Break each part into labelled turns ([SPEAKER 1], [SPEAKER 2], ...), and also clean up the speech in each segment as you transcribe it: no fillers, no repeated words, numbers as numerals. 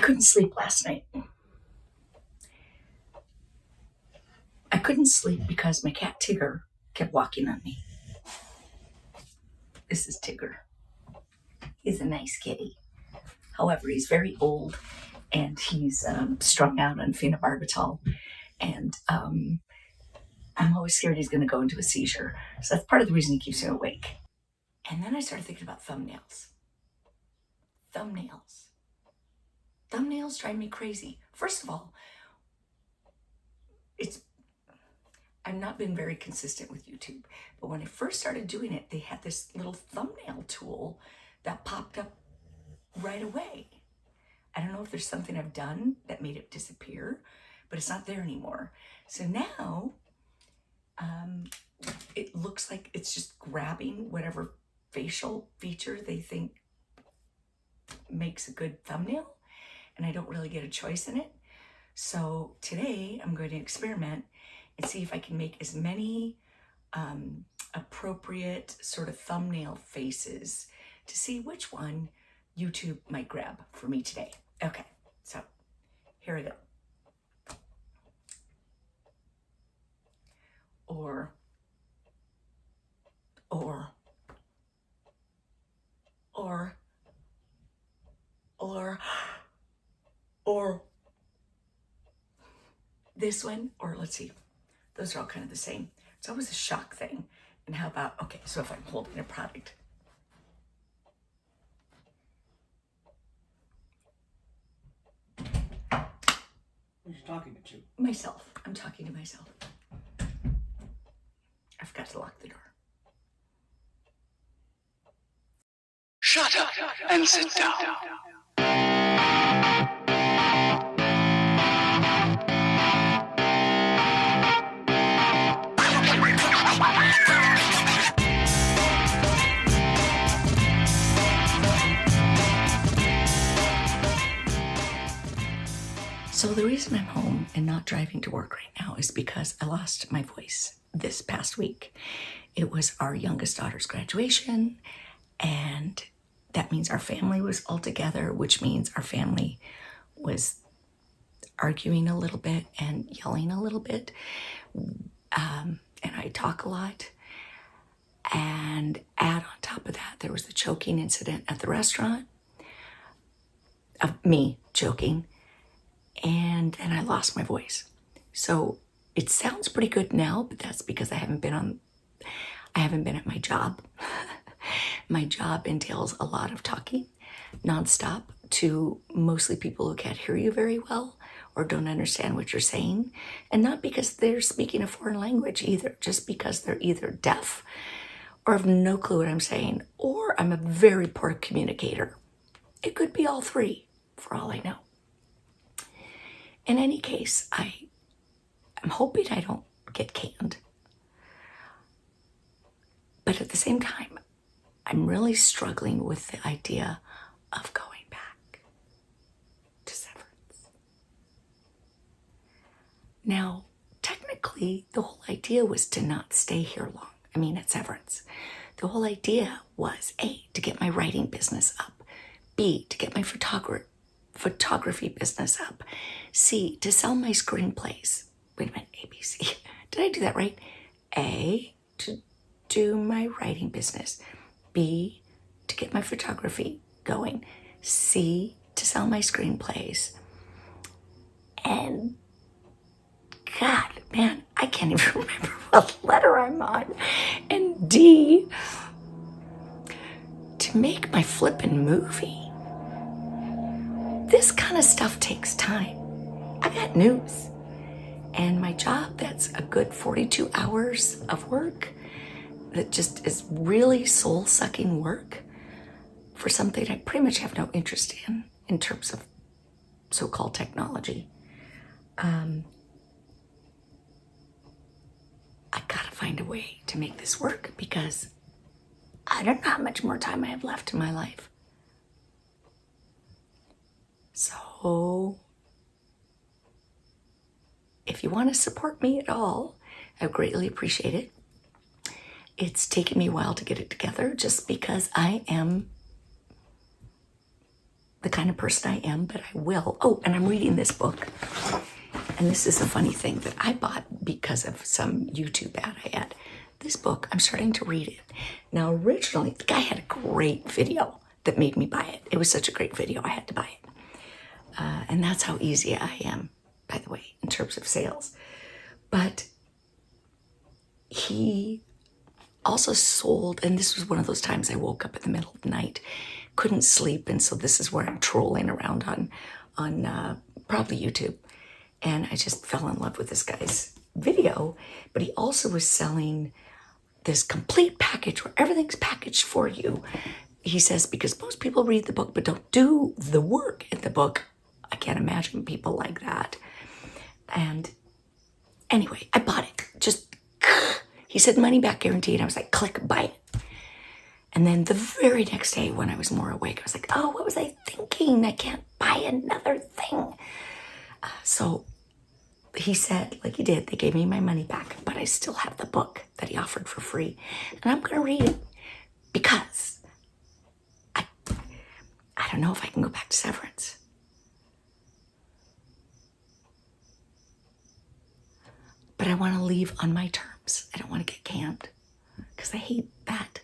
[SPEAKER 1] couldn't sleep last night. I couldn't sleep because my cat Tigger kept walking on me. This is Tigger. He's a nice kitty. However, he's very old and he's strung out on phenobarbital. And I'm always scared he's going to go into a seizure. So that's part of the reason he keeps me awake. And then I started thinking about thumbnails. Thumbnails drive me crazy. First of all, I've not been very consistent with YouTube, but when I first started doing it, they had this little thumbnail tool that popped up right away. I don't know if there's something I've done that made it disappear, but it's not there anymore. So now it looks like it's just grabbing whatever facial feature they think makes a good thumbnail, and I don't really get a choice in it. So today I'm going to experiment and see if I can make as many appropriate sort of thumbnail faces to see which one YouTube might grab for me today. Okay, so here we go. Or this one, or let's see, those are all kind of the same. It's always a shock thing. And how about, okay, so if I'm holding a product.
[SPEAKER 2] Who's you talking to?
[SPEAKER 1] Myself. I'm talking to myself. I forgot to lock the door.
[SPEAKER 3] Shut up and sit down.
[SPEAKER 1] So the reason I'm home and not driving to work right now is because I lost my voice this past week. It was our youngest daughter's graduation, and that means our family was all together, which means our family was arguing a little bit and yelling a little bit. And I talk a lot. And add on top of that, there was the choking incident at the restaurant of me choking. And then I lost my voice. So it sounds pretty good now, but that's because I haven't been at my job. My job entails a lot of talking nonstop to mostly people who can't hear you very well or don't understand what you're saying. And not because they're speaking a foreign language either, just because they're either deaf or have no clue what I'm saying, or I'm a very poor communicator. It could be all three, for all I know. In any case, I'm hoping I don't get canned. But at the same time, I'm really struggling with the idea of going back to Severance. Now, technically, the whole idea was to not stay here long. At Severance. The whole idea was A, to get my writing business up. B, to get my photography business up. C, to sell my screenplays. Wait a minute, A, B, C. Did I do that right? A, to do my writing business. B, to get my photography going. C, to sell my screenplays. And God, man, I can't even remember what letter I'm on. And D, to make my flippin' movie. This kind of stuff takes time. I got news. And my job, that's a good 42 hours of work that just is really soul-sucking work for something I pretty much have no interest in terms of so-called technology. I gotta find a way to make this work because I don't know how much more time I have left in my life. So, if you want to support me at all, I greatly appreciate it. It's taken me a while to get it together just because I am the kind of person I am, but I will. Oh, and I'm reading this book. And this is a funny thing that I bought because of some YouTube ad I had. This book, I'm starting to read it. Now, originally, the guy had a great video that made me buy it. It was such a great video, I had to buy it. And that's how easy I am, by the way, in terms of sales. But he also sold, and this was one of those times I woke up in the middle of the night, couldn't sleep, and so this is where I'm trolling around on probably YouTube. And I just fell in love with this guy's video, but he also was selling this complete package where everything's packaged for you. He says, because most people read the book but don't do the work in the book. I can't imagine people like that. And anyway, I bought it. Just, he said money back guaranteed. I was like, click, buy it. And then the very next day when I was more awake, I was like, oh, what was I thinking? I can't buy another thing. So he said, like he did, they gave me my money back, but I still have the book that he offered for free. And I'm going to read it because I don't know if I can go back to Severance. But I want to leave on my terms. I don't want to get canned because I hate that.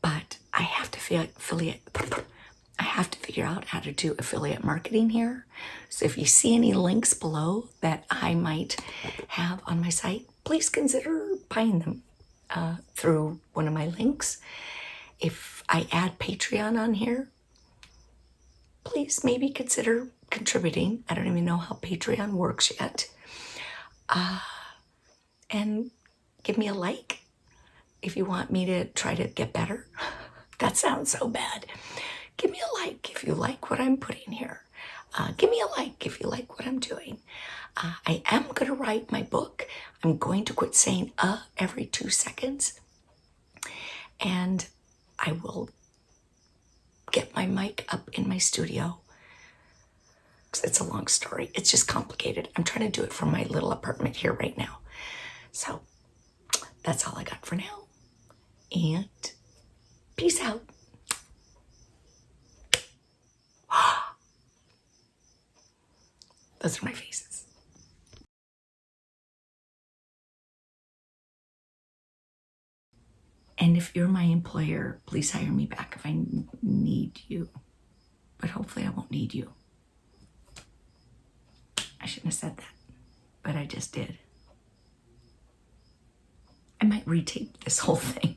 [SPEAKER 1] But I have to figure out how to do affiliate marketing here. So if you see any links below that I might have on my site, please consider buying them through one of my links. If I add Patreon on here, please maybe consider contributing. I don't even know how Patreon works yet. And give me a like if you want me to try to get better. That sounds so bad. Give me a like if you like what I'm putting here. Give me a like if you like what I'm doing. I am going to write my book. I'm going to quit saying every 2 seconds. And I will get my mic up in my studio. It's a long story. It's just complicated. I'm trying to do it from my little apartment here right now. So that's all I got for now. And peace out. Those are my faces. And if you're my employer, please hire me back if I need you. But hopefully I won't need you. I shouldn't have said that, but I just did. I might retape this whole thing.